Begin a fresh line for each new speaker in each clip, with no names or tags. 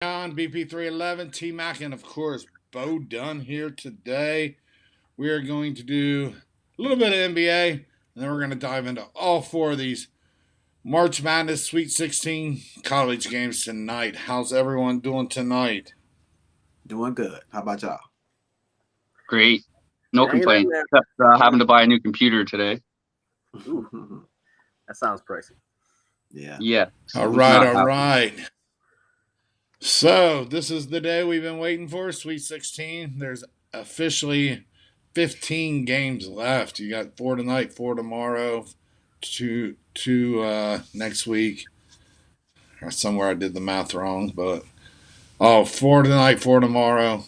On BP311, TMAC, and of course, Bo Dunn here today. We are going to do a little bit of NBA, and then we're going to dive into all four of these March Madness Sweet 16 college games tonight. How's everyone doing tonight?
Doing good. How about y'all?
Great. No
Hanging in
complaint.
there.
Except having to buy a new computer today.
Ooh. That sounds pricey.
Yeah.
Yeah.
All right. So, this is the day we've been waiting for, Sweet 16. There's officially 15 games left. You got 4 tonight, 4 tomorrow, two next week. Somewhere I did the math wrong, but 4 tonight, 4 tomorrow,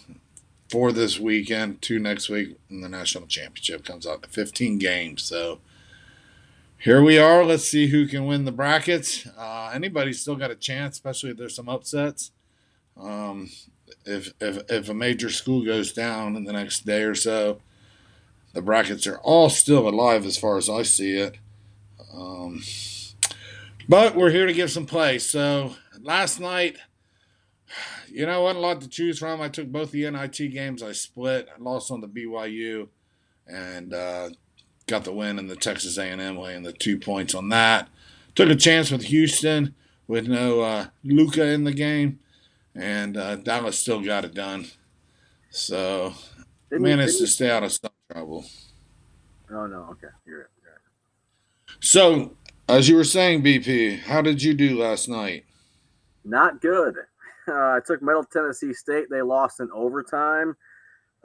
4 this weekend, 2 next week, and the national championship comes out to 15 games. So here we are. Let's see who can win the brackets. Anybody's still got a chance, especially if there's some upsets. If a major school goes down in the next day or so, the brackets are all still alive as far as I see it. But we're here to give some play. So last night, you know what? A lot to choose from. I took both the NIT games. I split. I lost on the BYU and got the win in the Texas A&M laying the 2 points on that. Took a chance with Houston with no Luka in the game. And Dallas still got it done. So managed to stay out of some trouble.
Oh, no. Okay. You're right.
So, as you were saying, BP, how did you do last night?
Not good. I took Middle Tennessee State. They lost in overtime.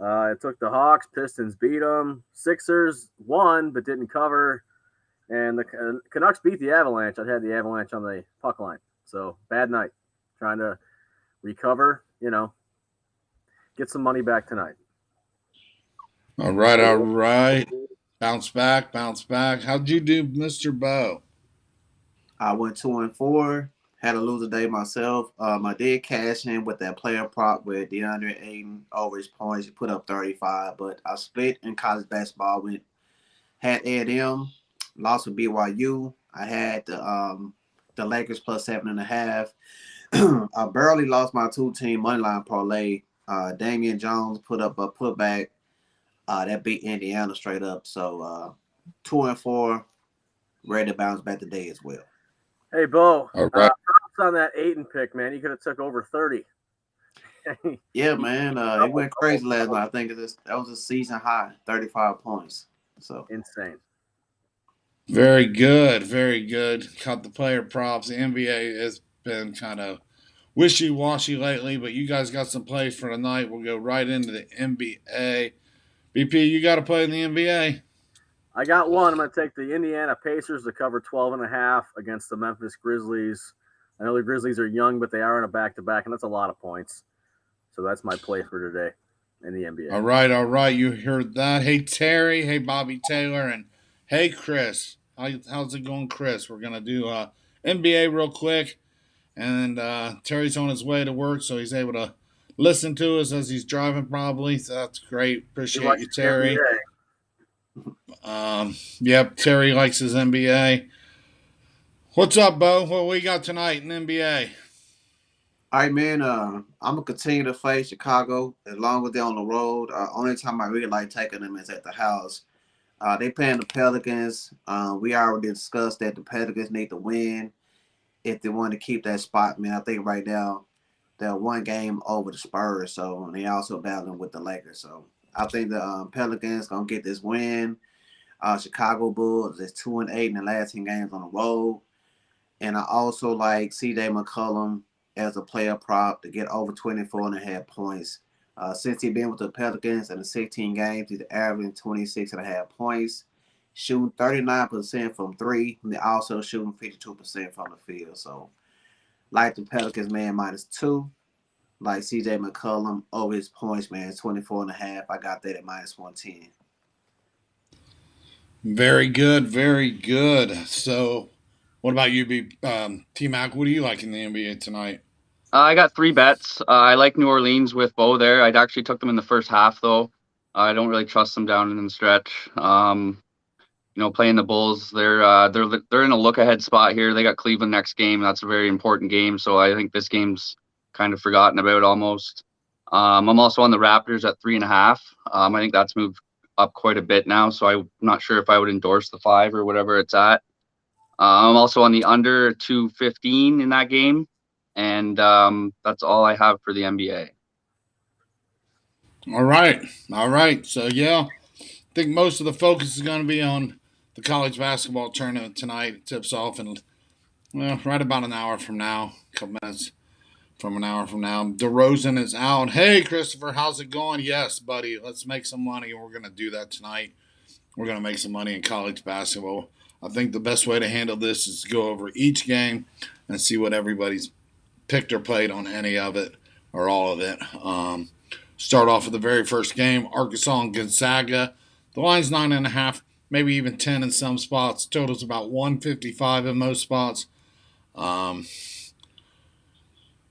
I took the Hawks. Pistons beat them. Sixers won but didn't cover. And the Canucks beat the Avalanche. I had the Avalanche on the puck line. So, bad night. Trying to recover, get some money back tonight.
All right. Bounce back. How'd you do, Mr. Bo?
I went 2-4. Had a loser day myself. I did cash in with that player prop with DeAndre Ayton over his points. He put up 35, but I split in college basketball. Had A&M, lost with BYU. I had the Lakers plus 7.5. I barely lost my 2-team moneyline parlay. Damian Jones put up a putback that beat Indiana straight up. So 2-4, ready to bounce back today as well.
Hey, Bo.
All right.
Props on that Ayton pick, man. You could have took over 30.
Yeah, man. It went crazy last night. I think that was a season high, 35 points. So
insane.
Very good. Caught the player props. The NBA has been kind of wishy-washy lately, but you guys got some plays for tonight. We'll go right into the NBA. BP, you got to play in the NBA.
I got one. I'm going to take the Indiana Pacers to cover 12.5 against the Memphis Grizzlies. I know the Grizzlies are young, but they are in a back-to-back, and that's a lot of points. So that's my play for today in the NBA.
All right. You heard that. Hey, Terry. Hey, Bobby Taylor. And hey, Chris. How's it going, Chris? We're going to do NBA real quick. And Terry's on his way to work, so he's able to listen to us as he's driving probably. So that's great. Appreciate you, Terry. Yep, Terry likes his NBA. What's up, Bo? What we got tonight in NBA?
All right, man. I'm gonna continue to play Chicago as long as they're on the road. Only time I really like taking them is at the house. They playing the Pelicans. We already discussed that the Pelicans need to win if they want to keep that spot. Man, I think right now they're one game over the Spurs, so they also battling with the Lakers. So I think the Pelicans gonna get this win. Chicago Bulls is 2-8 in the last 10 games on the road. And I also like C.J. McCollum as a player prop to get over 24.5 points. Since he's been with the Pelicans in the 16 games, he's averaging 26.5 points, shooting 39% from three, and they're also shooting 52% from the field. So, like the Pelicans, man, -2. Like C.J. McCollum over his points, man, 24.5. I got that at -110.
Very good. So, what about you, TMAC? What do you like in the NBA tonight?
I got 3 bets. I like New Orleans with Bo there. I actually took them in the first half, though. I don't really trust them down in the stretch. Playing the Bulls, they're in a look-ahead spot here. They got Cleveland next game. That's a very important game. So I think this game's kind of forgotten about almost. I'm also on the Raptors at 3.5. I think that's moved up quite a bit now, so I'm not sure if I would endorse the 5 or whatever it's at. I'm also on the under 215 in that game, and that's all I have for the NBA.
All right. So yeah, I think most of the focus is going to be on the college basketball tournament tonight. It tips off in right about an hour from now, a couple minutes from an hour from now. DeRozan is out. Hey, Christopher, how's it going? Yes, buddy. Let's make some money. We're going to do that tonight. We're going to make some money in college basketball. I think the best way to handle this is to go over each game and see what everybody's picked or played on any of it or all of it. Start off with the very first game, Arkansas and Gonzaga. The line's 9.5, maybe even 10 in some spots. Total's about 155 in most spots. I'll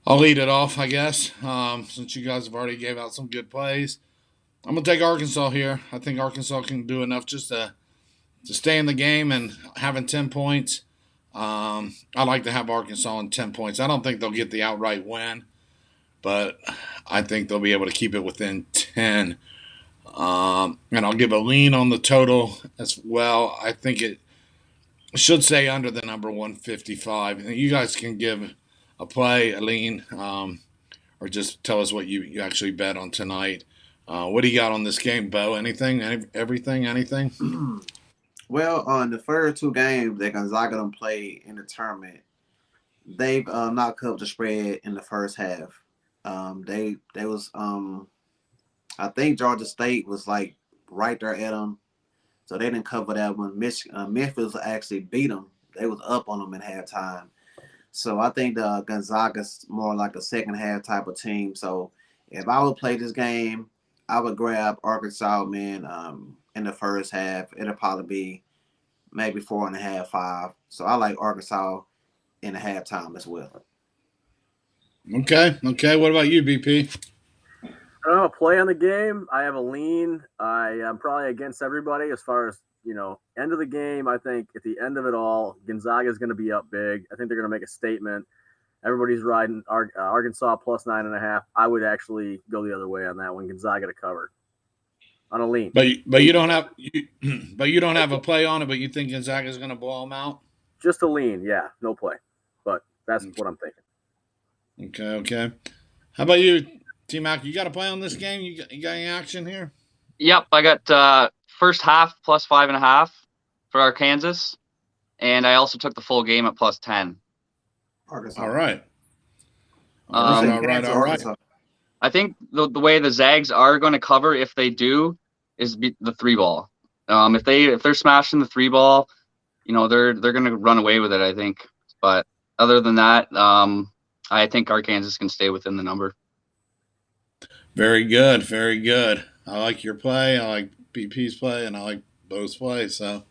lead it off, I guess, since you guys have already gave out some good plays. I'm going to take Arkansas here. I think Arkansas can do enough just to stay in the game and having 10 points. I like to have Arkansas in 10 points. I don't think they'll get the outright win, but I think they'll be able to keep it within 10. And I'll give a lean on the total as well. I think it should say under the number 155. And you guys can give a play, a lean, or just tell us what you actually bet on tonight. What do you got on this game, Bo? Anything? Anything?
Well, on the first 2 games that Gonzaga done played in the tournament, they've not covered the spread in the first half. They was I think Georgia State was like right there at them, so they didn't cover that one. Memphis actually beat them. They was up on them at halftime. So I think the Gonzaga's more like a second half type of team. So if I would play this game, I would grab Arkansas, man, in the first half. It'll probably be maybe 4.5, 5. So I like Arkansas in the halftime as well.
Okay. What about you, BP?
I don't have a play on the game. I have a lean. I am probably against everybody as far as, end of the game. I think at the end of it all, Gonzaga is going to be up big. I think they're going to make a statement. Everybody's riding Arkansas plus 9.5. I would actually go the other way on that one. Gonzaga to cover on a lean.
But you don't have you don't have a play on it. But you think Gonzaga is going to blow them out?
Just a lean, yeah, no play. But that's what I'm thinking.
Okay. How about you, TMAC? You got a play on this game? You got any action here?
Yep, I got first half plus 5.5 for Arkansas, and I also took the full game at plus 10.
Arkansas.
All right.
All
right.
I think the way the Zags are going to cover, if they do, is the 3-ball. If they're smashing the 3-ball, they're going to run away with it, I think. But other than that, I think Arkansas can stay within the number.
Very good. I like your play. I like BP's play, and I like Bo's play. So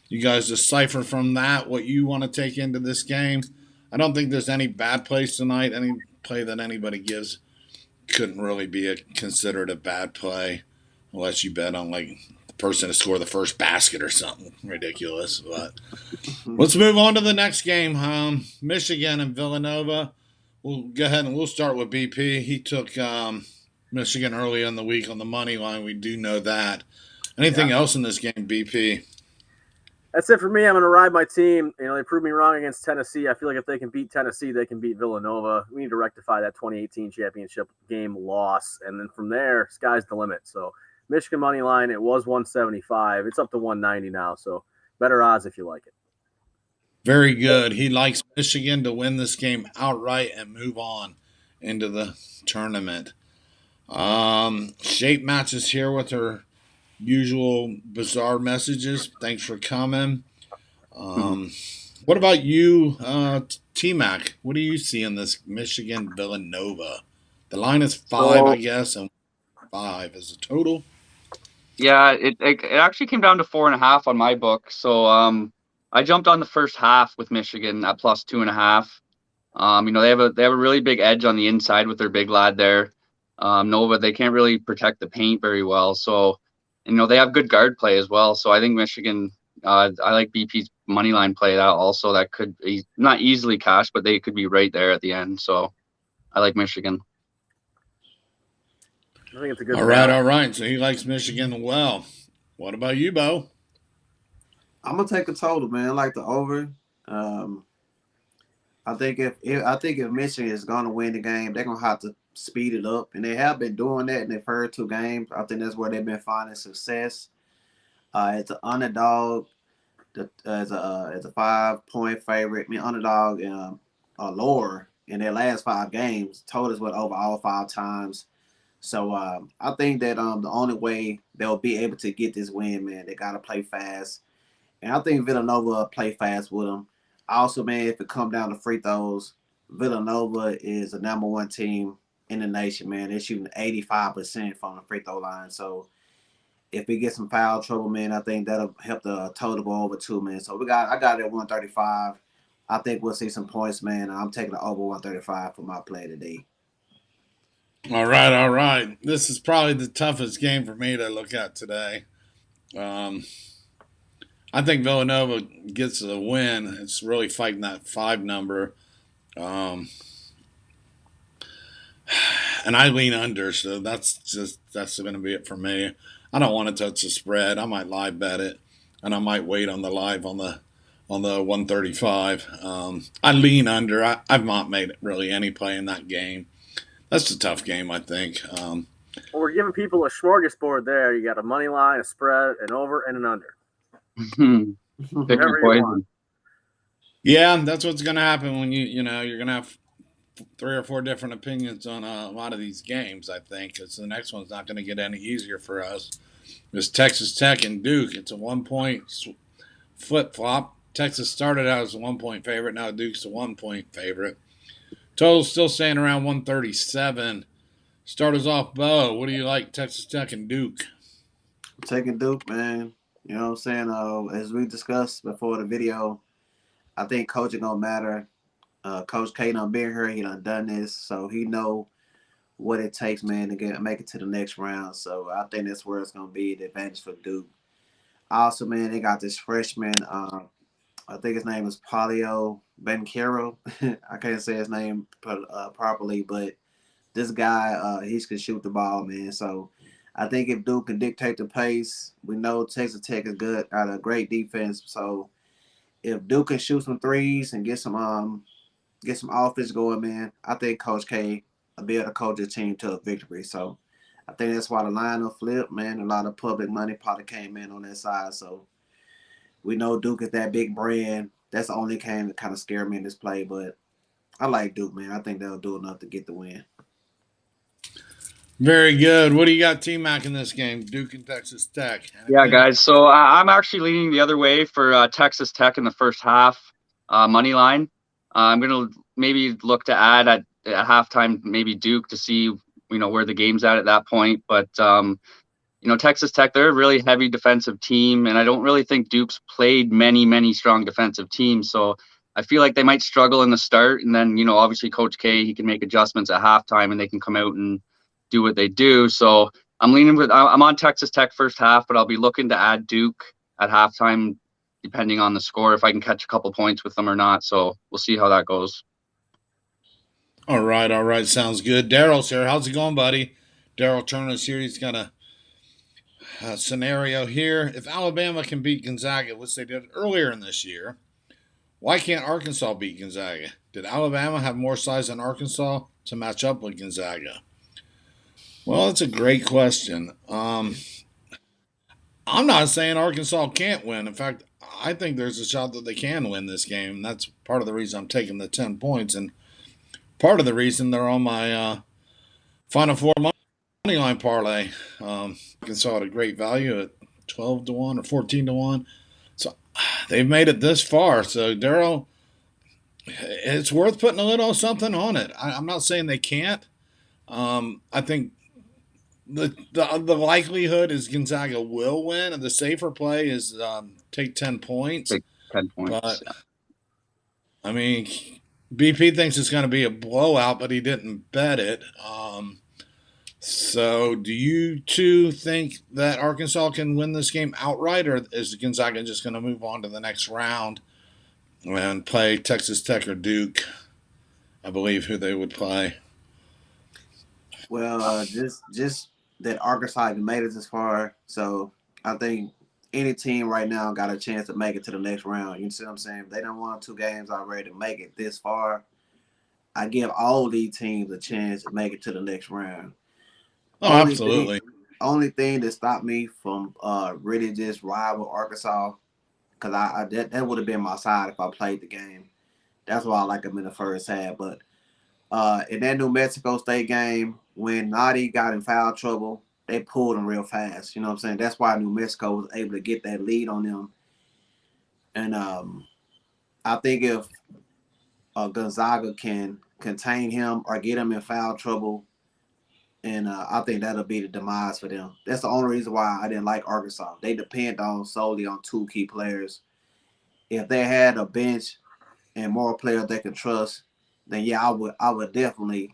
you guys decipher from that what you want to take into this game. I don't think there's any bad plays tonight. Any play that anybody gives couldn't really be considered a bad play unless you bet on like the person to score the first basket or something ridiculous. But let's move on to the next game. Michigan and Villanova. We'll go ahead and we'll start with BP. He took Michigan early in the week on the money line. We do know that. Anything else in this game, BP?
That's it for me. I'm going to ride my team. They proved me wrong against Tennessee. I feel like if they can beat Tennessee, they can beat Villanova. We need to rectify that 2018 championship game loss. And then from there, sky's the limit. So Michigan money line, it was 175. It's up to 190 now. So better odds if you like it.
Very good. He likes Michigan to win this game outright and move on into the tournament. Shape matches here with her usual bizarre messages. Thanks for coming. What about you, TMAC? What do you see in this Michigan Villanova? The line is 5, I guess, and 5 is the total.
Yeah, it actually came down to 4.5 on my book. So I jumped on the first half with Michigan at plus 2.5. They have a really big edge on the inside with their big lad there. Nova, they can't really protect the paint very well. So, they have good guard play as well. So I think Michigan, I like BP's money line play that also. That could be not easily cashed, but they could be right there at the end. So I like Michigan.
I think it's a good
All right. So he likes Michigan well. What about you, Bo?
I'm gonna take a total, man. I like the over. Um, I think if Michigan is gonna win the game, they're gonna have to speed it up, and they have been doing that in their first two games. I think that's where they've been finding success. As an underdog, as a 5 point favorite. I mean, underdog lower in their last 5 games. Totals went over all 5 times. So I think that the only way they'll be able to get this win, man, they gotta play fast. And I think Villanova will play fast with them. Also, man, if it come down to free throws, Villanova is the #1 team in the nation, man. They're shooting 85% from the free throw line. So if we get some foul trouble, man, I think that'll help the total go over 2, man. So I got it at 135. I think we'll see some points, man. I'm taking the over 135 for my play today.
All right. This is probably the toughest game for me to look at today. I think Villanova gets a win. It's really fighting that 5 number. And I lean under, so that's going to be it for me. I don't want to touch the spread. I might live bet it, and I might wait on the live on the 135. I lean under. I've not made really any play in that game. That's a tough game, I think.
Well, we're giving people a smorgasbord there. You got a money line, a spread, an over, and an under.
Pick your poison.
Yeah, that's what's going to happen when you're going to have 3 or 4 different opinions on a lot of these games, I think, because the next one's not going to get any easier for us. It's Texas Tech and Duke. It's a 1-point flip-flop. Texas started out as a 1-point favorite. Now Duke's a 1-point favorite. Total's still staying around 137. Start us off, Bo. What do you like, Texas Tech and Duke?
I'm taking Duke, man. You know what I'm saying? As we discussed before the video, I think coaching gonna matter. Coach K done been here. He done this, so he know what it takes, man, to make it to the next round. So I think that's where it's gonna be the advantage for Duke. Also, man, they got this freshman. I think his name is Paulio Banchero. I can't say his name properly, but this guy, he can shoot the ball, man. So I think if Duke can dictate the pace, we know Texas Tech is good, got a great defense. So if Duke can shoot some threes and get some offense going, man, I think Coach K will be able to coach his team to a victory. So I think that's why the line will flip, man. A lot of public money probably came in on that side. So we know Duke is that big brand. That's the only game that kind of scared me in this play. But I like Duke, man. I think they'll do enough to get the win.
Very good. What do you got, TMAC, in this game? Duke and Texas Tech.
Yeah, guys. So I'm actually leaning the other way for Texas Tech in the first half money line. I'm going to maybe look to add at halftime maybe Duke to see where the game's at that point. But Texas Tech, they're a really heavy defensive team, and I don't really think Duke's played many strong defensive teams. So I feel like they might struggle in the start, and then obviously Coach K, he can make adjustments at halftime, and they can come out and do what they do. So I'm on Texas Tech first half, but I'll be looking to add Duke at halftime, depending on the score, if I can catch a couple points with them or not. So we'll see how that goes.
All right. Sounds good. Daryl's here. How's it going, buddy? Daryl Turner's here. He's got a scenario here. If Alabama can beat Gonzaga, which they did earlier in this year, why can't Arkansas beat Gonzaga? Did Alabama have more size than Arkansas to match up with Gonzaga? Well, that's a great question. I'm not saying Arkansas can't win. In fact, I think there's a shot that they can win this game. And that's part of the reason I'm taking the 10 points. And part of the reason they're on my Final Four money line parlay. Arkansas at a great value at 12-1 or 14-1. So they've made it this far. So, Daryl, it's worth putting a little something on it. I'm not saying they can't. I think the likelihood is Gonzaga will win, and the safer play is take 10 points.
Take 10 points.
But, I mean, BP thinks it's going to be a blowout, but he didn't bet it. So do you two think that Arkansas can win this game outright, or is Gonzaga just going to move on to the next round and play Texas Tech or Duke? I believe who they would play.
Well, just that Arkansas made it this far, so I think any team right now got a chance to make it to the next round. You see what I'm saying? If they don't won 2 games already to make it this far, I give all these teams a chance to make it to the next round.
Oh,
Only thing,
absolutely.
only thing that stopped me from really just ride with Arkansas, because that would have been my side if I played the game. That's why I like them in the first half. But in that New Mexico State game, when Nadi got in foul trouble, they pulled him real fast. You know what I'm saying? That's why New Mexico was able to get that lead on them. And I think if Gonzaga can contain him or get him in foul trouble, and I think that'll be the demise for them. That's the only reason why I didn't like Arkansas. They depend on solely on 2 key players. If they had a bench and more players they can trust, then yeah, I would definitely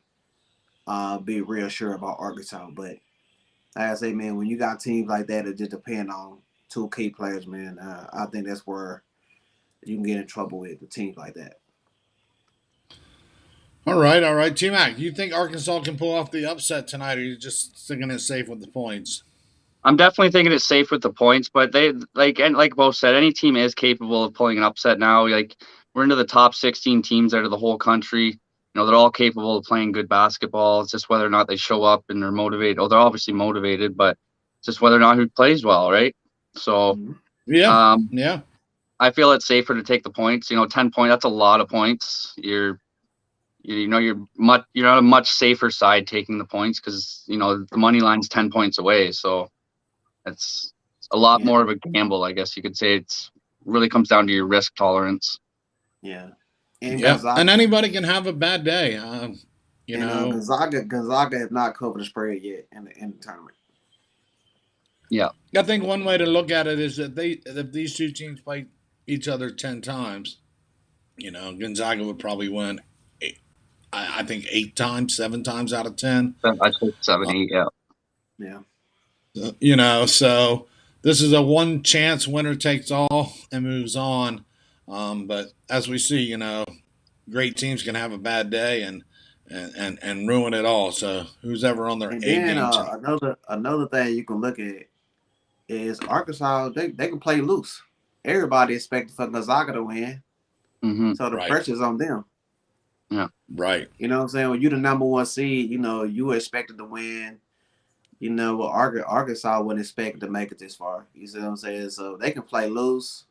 be real sure about Arkansas. But like I say, man, when you got teams like that that just depend on 2 key players, man, I think that's where you can get in trouble with the teams like that.
All right, all right. TMAC, you think Arkansas can pull off the upset tonight, or are you just thinking it safe with the points?
I'm definitely thinking it's safe with the points, but they like both said, any team is capable of pulling an upset now. Like we're into the top 16 teams out of the whole country. You know, they're all capable of playing good basketball. It's just whether or not they show up and they're motivated. Oh, they're obviously motivated, but it's just whether or not who plays well, right? So
Yeah,
um,
yeah.
I feel it's safer to take the points. 10 points, that's a lot of points. You're on a much safer side taking the points because the money line's 10 points away. So it's a lot
Yeah,
more of a gamble, I guess you could say. It's really comes down to your risk tolerance.
yeah. And
Yeah,
Gonzaga
and anybody can have a bad day. You
and
know,
Gonzaga have not covered the spread yet in the tournament.
Yeah.
I think one way to look at it is that if these 2 teams play each other 10 times, Gonzaga would probably win. I think 8 times, 7 times out of 10.
I say 7, 8, yeah.
Yeah.
So this is a one chance winner takes all and moves on. But as we see, great teams can have a bad day and ruin it all. So who's ever on their
And
A
then
game tonight?
another thing you can look at is Arkansas. They can play loose. Everybody expected for Gonzaga to win,
Mm-hmm.
so the
Right,
pressure's on them.
Yeah.
right.
You know what I'm saying? When you're the number 1 seed, you expected to win. Well, Arkansas wasn't expected to make it this far. You see what I'm saying? So they can play loose.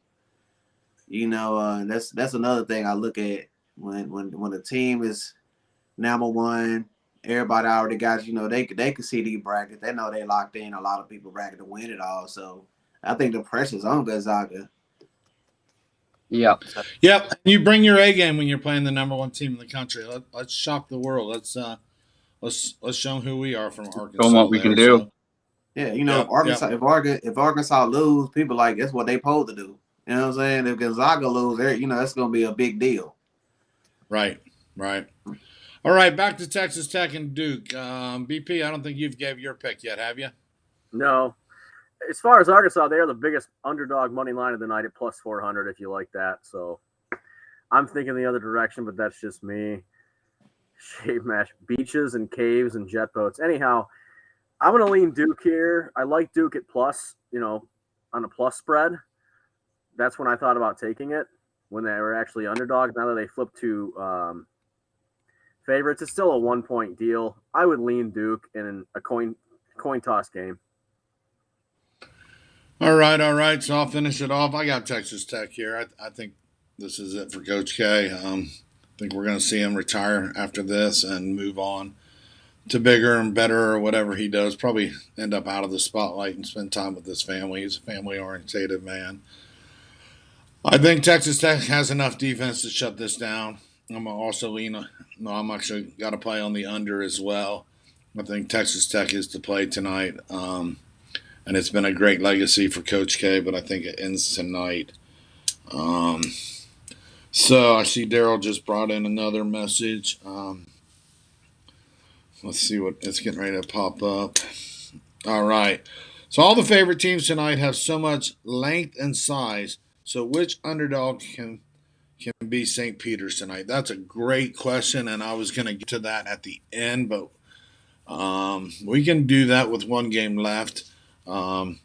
That's another thing I look at when the team is number 1. Everybody already got, they can see these brackets. They know they locked in a lot of people bracket to win it all. So I think the pressure's on Gonzaga.
Yeah.
So,
Yep. You bring your A game when you're playing the number 1 team in the country. Let's shock the world. Let's show them who we are from
Show them what
Arkansas
we can
there.
do.
So
yeah, if
yep,
Arkansas
yep.
if Arkansas lose, people like that's what they supposed to do. You know what I'm saying? If Gonzaga lose, that's gonna be a big deal.
Right, right. All right, back to Texas Tech and Duke. BP, I don't think you've gave your pick yet, have you?
No. As far as Arkansas, they are the biggest underdog money line of the night at plus 400 if you like that. So I'm thinking the other direction, but that's just me. Shave mash, beaches and caves and jet boats. Anyhow, I'm going to lean Duke here. I like Duke at plus, on a plus spread. That's when I thought about taking it, when they were actually underdogs. Now that they flipped to favorites, it's still a 1-point deal. I would lean Duke in a coin toss game.
All right, all right. So I'll finish it off. I got Texas Tech here. I think this is it for Coach K. I think we're going to see him retire after this and move on to bigger and better or whatever he does. Probably end up out of the spotlight and spend time with his family. He's a family orientated man. I think Texas Tech has enough defense to shut this down. I'm also lean. No, I'm actually got to play on the under as well. I think Texas Tech is to play tonight. And it's been a great legacy for Coach K, but I think it ends tonight. So I see Daryl just brought in another message. Let's see what it's getting ready to pop up. All right. So all the favorite teams tonight have so much length and size. So which underdog can be St. Peter's tonight? That's a great question, and I was going to get to that at the end, but We can do that with one game left. Um,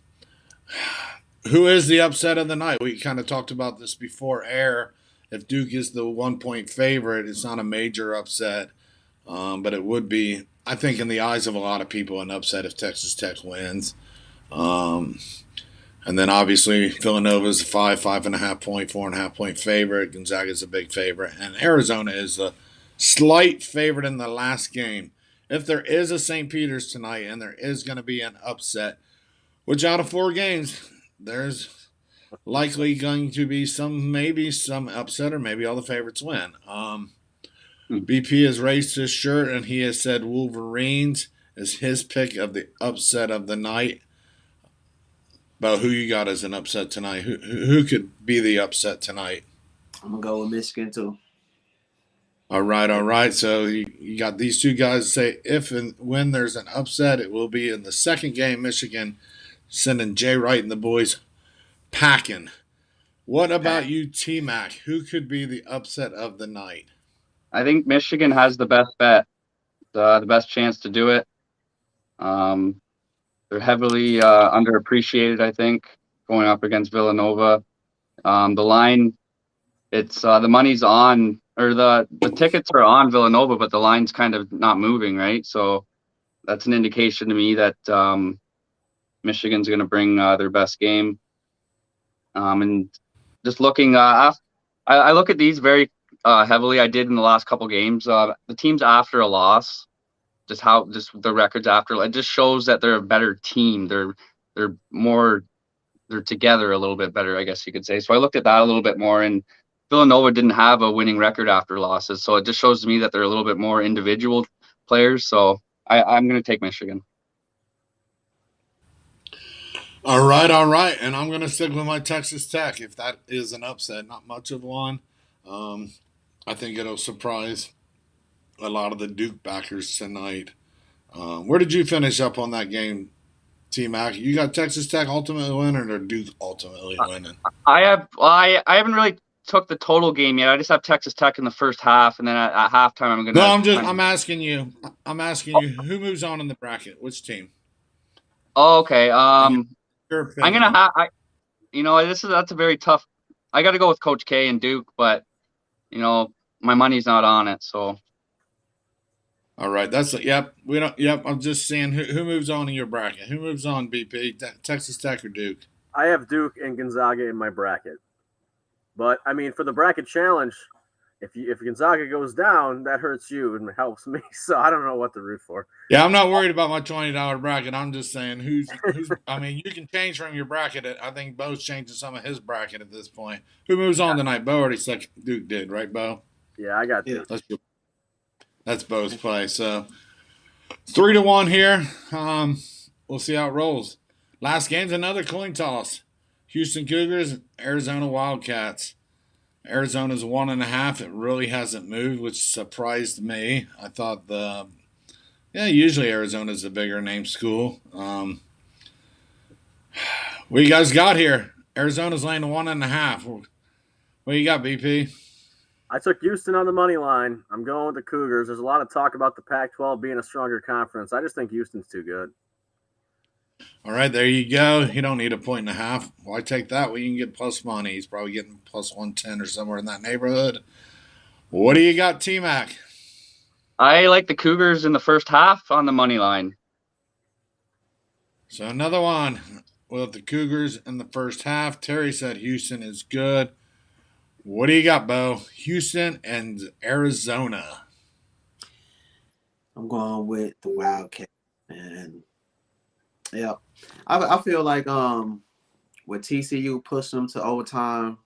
who is the upset of the night? We kind of talked about this before air. If Duke is the 1 point favorite, it's not a major upset, but it would be, I think, in the eyes of a lot of people, an upset if Texas Tech wins. Um, and then obviously Villanova is a 5.5 point, 4.5 point favorite. Gonzaga is a big favorite, and Arizona is a slight favorite in the last game. If there is a St. Peter's tonight, and there is going to be an upset, which out of 4 games, there's likely going to be maybe some upset, or maybe all the favorites win. BP has raised his shirt and he has said Wolverines is his pick of the upset of the night. But who you got as an upset tonight? Who could be the upset tonight?
I'm gonna go with Michigan too.
All right, all right. So you got these two guys say if and when there's an upset, it will be in the second game. Michigan sending Jay Wright and the boys packing. What about you, TMAC? Who could be the upset of the night?
I think Michigan has the best bet, the best chance to do it. They're heavily underappreciated, I think, going up against Villanova. The line, it's the money's on, or the tickets are on Villanova, but the line's kind of not moving, right? So that's an indication to me that Michigan's going to bring their best game. And just looking, I look at these very heavily. I did in the last couple games. The teams after a loss, just the records after, it just shows that they're a better team. They're together a little bit better, I guess you could say. So I looked at that a little bit more, and Villanova didn't have a winning record after losses. So it just shows to me that they're a little bit more individual players. So I'm going to take Michigan.
All right, all right. And I'm going to stick with my Texas Tech if that is an upset. Not much of one. I think it'll surprise a lot of the Duke backers tonight. Where did you finish up on that game, T-Mac? You got Texas Tech ultimately winning or Duke ultimately winning?
I haven't really took the total game yet. I just have Texas Tech in the first half, and then at halftime I'm gonna.
No, I'm asking you. I'm asking you who moves on in the bracket. Which team?
Oh, okay.
Your
I'm gonna
opinion.
that's a very tough. I got to go with Coach K and Duke, but my money's not on it. So.
All right, yep. We don't. Yep, I'm just saying who moves on in your bracket. Who moves on? BP, Texas Tech or Duke?
I have Duke and Gonzaga in my bracket, but I mean for the bracket challenge, if Gonzaga goes down, that hurts you and helps me. So I don't know what to root for.
Yeah, I'm not worried about my $20 bracket. I'm just saying who's. I mean, you can change from your bracket. I think Bo's changing some of his bracket at this point. Who moves on tonight? Bo already said Duke did, right, Bo?
Yeah, I got Duke.
That's Bo's play. So 3-1 here. We'll see how it rolls. Last game's another coin toss. Houston Cougars, Arizona Wildcats. Arizona's 1.5. It really hasn't moved, which surprised me. I thought usually Arizona's a bigger name school. What you guys got here? Arizona's laying 1.5. What you got, BP?
I took Houston on the money line. I'm going with the Cougars. There's a lot of talk about the Pac-12 being a stronger conference. I just think Houston's too good.
All right, there you go. You don't need 1.5. Why take that? Well, you can get plus money. He's probably getting plus 110 or somewhere in that neighborhood. What do you got, T-Mac?
I like the Cougars in the first half on the money line.
So another one with the Cougars in the first half. Terry said Houston is good. What do you got, Bo? Houston and Arizona.
I'm going with the Wildcats, and yeah, I feel like with TCU pushing them to overtime,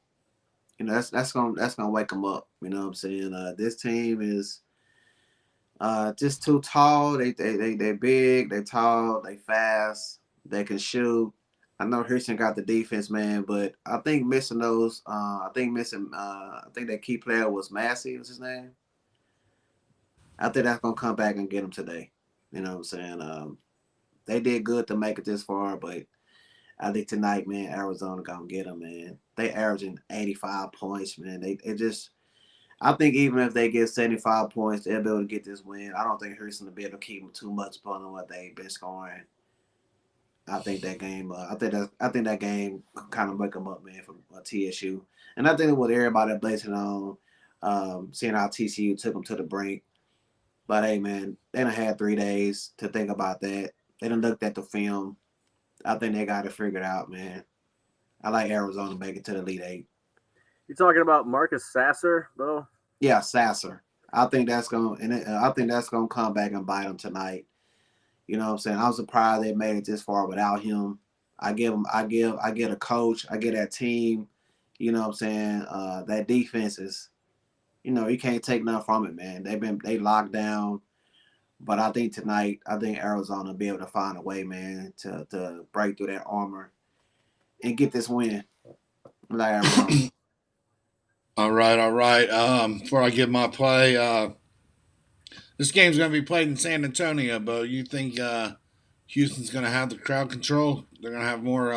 that's gonna wake them up. You know what I'm saying? This team is just too tall. They big, they tall, they fast, they can shoot. I know Houston got the defense, man, but I think missing those. I think that key player was Massey. Was his name? I think that's gonna come back and get them today. You know what I'm saying? They did good to make it this far, but I think tonight, man, Arizona gonna get them, man. They averaging 85 points, man. I think even if they get 75 points, they'll be able to get this win. I don't think Houston will be able to keep them too much on what they've been scoring. I think that game. I think that game kind of wake them up, man, for TSU. And I think what everybody basing on, seeing how TCU took them to the brink. But hey, man, they done had 3 days to think about that. They done looked at the film. I think they got it figured out, man. I like Arizona to make it to the Elite Eight.
You talking about Marcus Sasser though?
Yeah, Sasser. I think that's gonna come back and bite them tonight. You know what I'm saying? I was surprised they made it this far without him. I get a coach, I get that team. You know what I'm saying? That defense is, you can't take nothing from it, man. They locked down. But I think tonight, Arizona will be able to find a way, man, to break through that armor and get this win. Like Arizona.
All right. Before I give my play, this game's going to be played in San Antonio, but you think Houston's going to have the crowd control? They're going to have more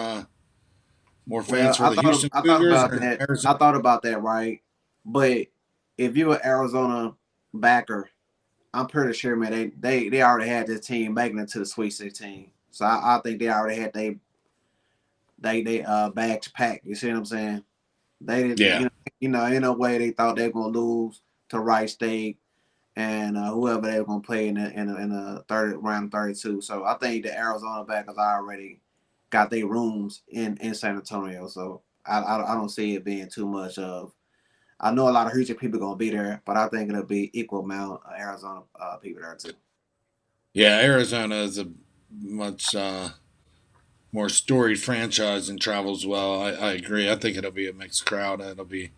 fans for the Houston Cougars
about
or
that.
Arizona?
I thought about that, right? But if you're an Arizona backer, I'm pretty sure, man, they already had this team making it to the Sweet 16. So I think they already had they bags packed. You see what I'm saying? They didn't,
Yeah.
In no way they thought they were gonna lose to Wright State and whoever they were gonna play in the third round 32. So I think the Arizona backers already got their rooms in San Antonio. So I don't see it being too much of. I know a lot of Houston people gonna be there, but I think it'll be equal amount of Arizona people there too.
Yeah, Arizona is a much more storied franchise and travels well. I agree. I think it'll be a mixed crowd. It'll be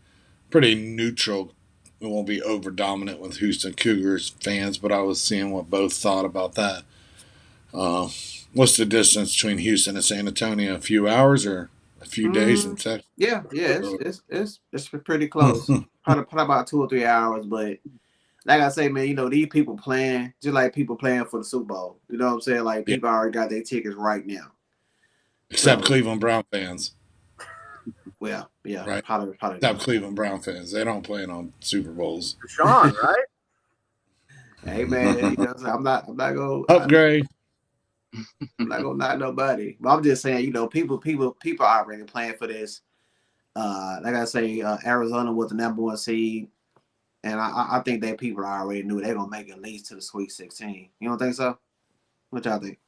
pretty neutral. It won't be over dominant with Houston Cougars fans, but I was seeing what both thought about that. What's the distance between Houston and San Antonio? A few hours or a few days in Texas?
Yeah, it's pretty close. Probably about 2 or 3 hours, but like I say, man, these people playing just like people playing for the Super Bowl. You know what I'm saying? Like
Yeah.
people already got their tickets right now.
Except Cleveland Brown fans.
Well, yeah,
right.
Probably.
Except Cleveland Brown fans. They don't plan on Super Bowls.
Sean, right?
Hey man, I'm not gonna
upgrade.
I'm not gonna knock nobody. But I'm just saying, people are already playing for this. Like I say, Arizona was the number 1 seed. And I think that people already knew they're gonna make it at least to the Sweet 16. You don't think so? What y'all think?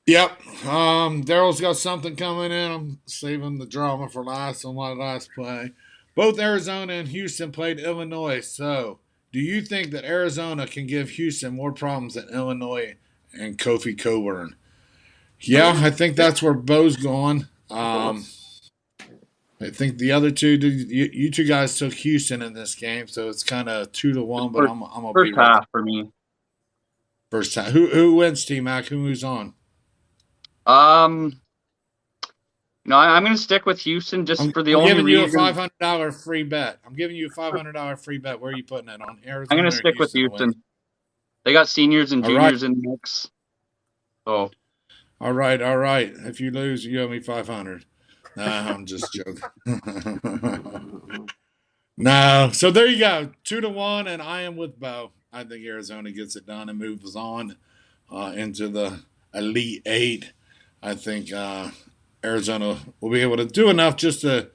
Yep. Daryl's got something coming in. I'm saving the drama for last on my last play. Both Arizona and Houston played Illinois. So, do you think that Arizona can give Houston more problems than Illinois and Kofi Coburn? Yeah, I think that's where Bo's going. I think the other two, you two guys took Houston in this game, so it's kind of 2-1. But I'm gonna
first
be
half for me.
First half. Who wins, TMAC? Who moves on?
I'm going to stick with Houston just for the only reason.
I'm giving you a $500 free bet. Where are you putting it on? Arizona.
I'm going to stick with Houston. They got seniors and juniors in the mix. So.
All right. If you lose, you owe me $500. Nah, I'm just joking. No. So there you go. 2-1, and I am with Bo. I think Arizona gets it done and moves on into the Elite Eight. I think Arizona will be able to do enough just to.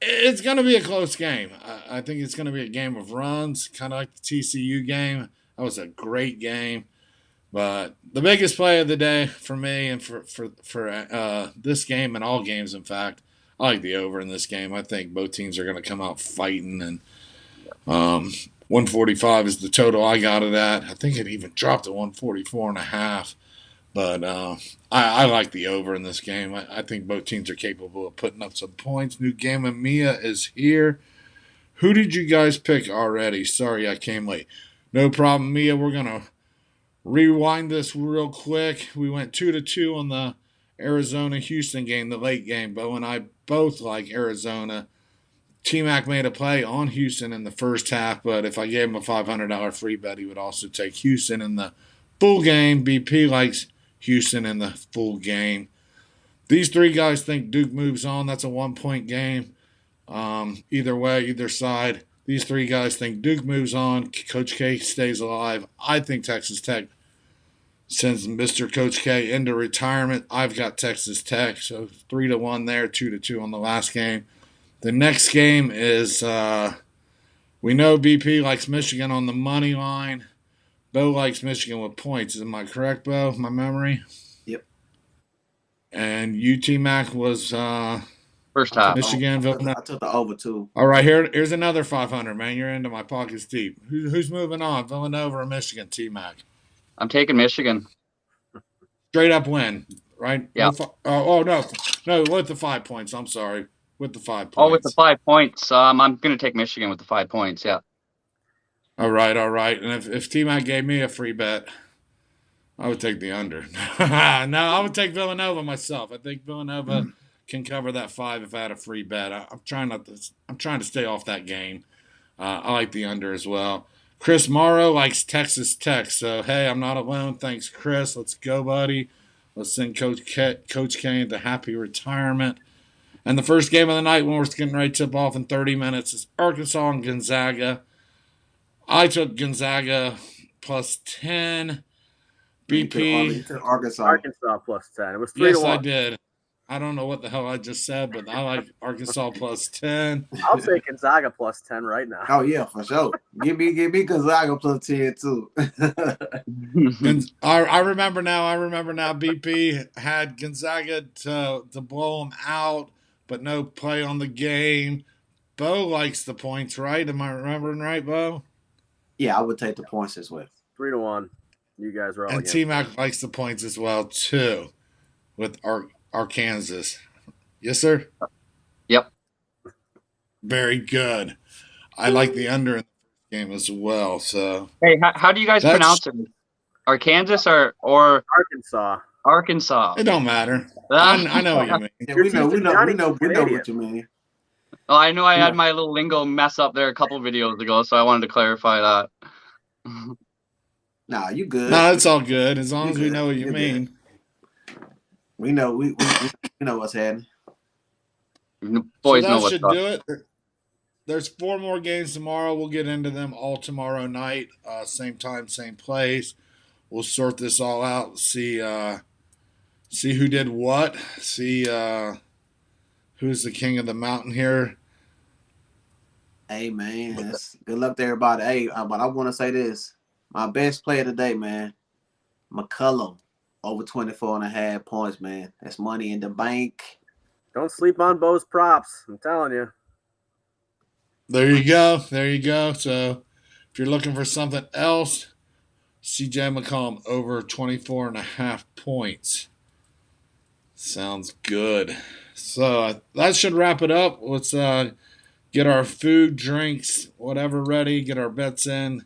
It's going to be a close game. I think it's going to be a game of runs, kind of like the TCU game. That was a great game. But the biggest play of the day for me and for this game and all games, in fact, I like the over in this game. I think both teams are going to come out fighting, and 145 is the total I got it at. I think it even dropped to 144.5. But I like the over in this game. I think both teams are capable of putting up some points. New game of Mia is here. Who did you guys pick already? Sorry, I came late. No problem, Mia. We're going to rewind this real quick. We went 2-2 on the Arizona-Houston game, the late game. Bo and I both like Arizona. TMAC made a play on Houston in the first half, but if I gave him a $500 free bet, he would also take Houston in the full game. BP likes Houston in the full game. These three guys think Duke moves on. That's a 1-point game. Either way, either side. These three guys think Duke moves on. Coach K stays alive. I think Texas Tech sends Mr. Coach K into retirement. I've got Texas Tech, so 3-1 there, 2-2 on the last game. The next game is we know BP likes Michigan on the money line. Bo likes Michigan with points. Am I correct, Bo? My memory?
Yep.
And TMAC was
First half.
Michigan.
I took the over too.
All right, here's another 500, man. You're into my pockets deep. Who's moving on? Villanova or Michigan, TMAC?
I'm taking Michigan.
Straight up win, right?
Yeah.
No, with the 5 points. I'm sorry, with the 5 points.
Oh, with the 5 points. I'm going to take Michigan with the 5 points. Yeah.
All right. And if T-Mac gave me a free bet, I would take the under. No, I would take Villanova myself. I think Villanova can cover that 5 if I had a free bet. I'm trying to stay off that game. I like the under as well. Chris Morrow likes Texas Tech, so hey, I'm not alone. Thanks, Chris. Let's go, buddy. Let's send Coach K into happy retirement. And the first game of the night, when we're getting ready to tip off in 30 minutes, is Arkansas and Gonzaga. I took Gonzaga plus 10. BP.
Arkansas
plus 10. It was 3-1.
Yes, I did. I don't know what the hell I just said, but I like Arkansas plus 10.
I'll take Gonzaga plus 10 right now.
Oh yeah, for sure. Give me Gonzaga plus 10 too.
And I remember now. BP had Gonzaga to blow them out, but no play on the game. Bo likes the points, right? Am I remembering right, Bo?
Yeah, I would take the points as well.
3-1. You guys are all.
And T-Mac likes the points as well too, with Arkansas. Yes, sir?
Yep.
Very good. I like the under in the first game as well. So
hey, how do you guys pronounce it? Arkansas or
Arkansas?
Arkansas.
It don't matter. I know what you mean.
Yeah, we know what you mean.
Well, I know I had my little lingo mess up there a couple of videos ago, so I wanted to clarify that.
Nah, you good.
No, it's all good as long as we know what you mean.
Good. We know we know what's happening.
The boys know what's
should
up.
do it. There's 4 more games tomorrow. We'll get into them all tomorrow night. Same time, same place. We'll sort this all out. See who did what. See who's the king of the mountain here.
Hey man, good luck to everybody. Hey, but I want to say this: my best player today, man, McCullum, over 24.5 points, man. That's money in the bank.
Don't sleep on Bo's props. I'm telling you.
There you go. So if you're looking for something else, CJ McCollum over 24.5 points. Sounds good. So that should wrap it up. Let's get our food, drinks, whatever ready, get our bets in.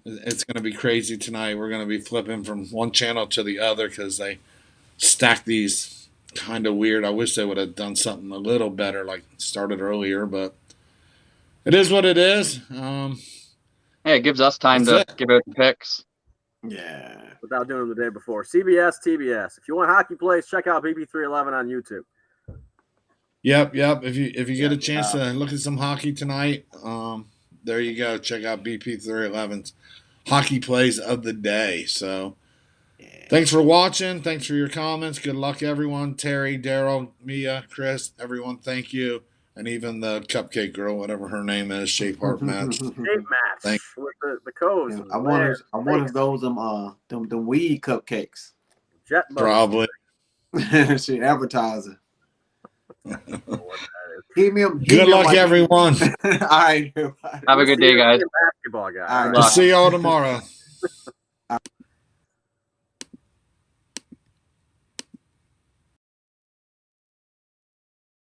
It's going to be crazy tonight. We're going to be flipping from one channel to the other because they stack these kind of weird. I wish they would have done something a little better, like started earlier, but it is what it is.
Hey, it gives us time to give out the picks.
Yeah.
Without doing them the day before. CBS, TBS. If you want hockey plays, check out BP311 on YouTube.
Yep. If you get a chance to look at some hockey tonight, there you go. Check out BP311's hockey plays of the day. So thanks for watching. Thanks for your comments. Good luck, everyone. Terry, Daryl, Mia, Chris, everyone, thank you. And even the cupcake girl, whatever her name is, Shape Heart Match.
Shape Match with the codes.
Yeah, I wanted those them weed cupcakes.
Jet
Probably.
She advertising. Good
luck, everyone.
All right.
Have a good day, guys.
Basketball guy.
All right.
We'll see y'all tomorrow.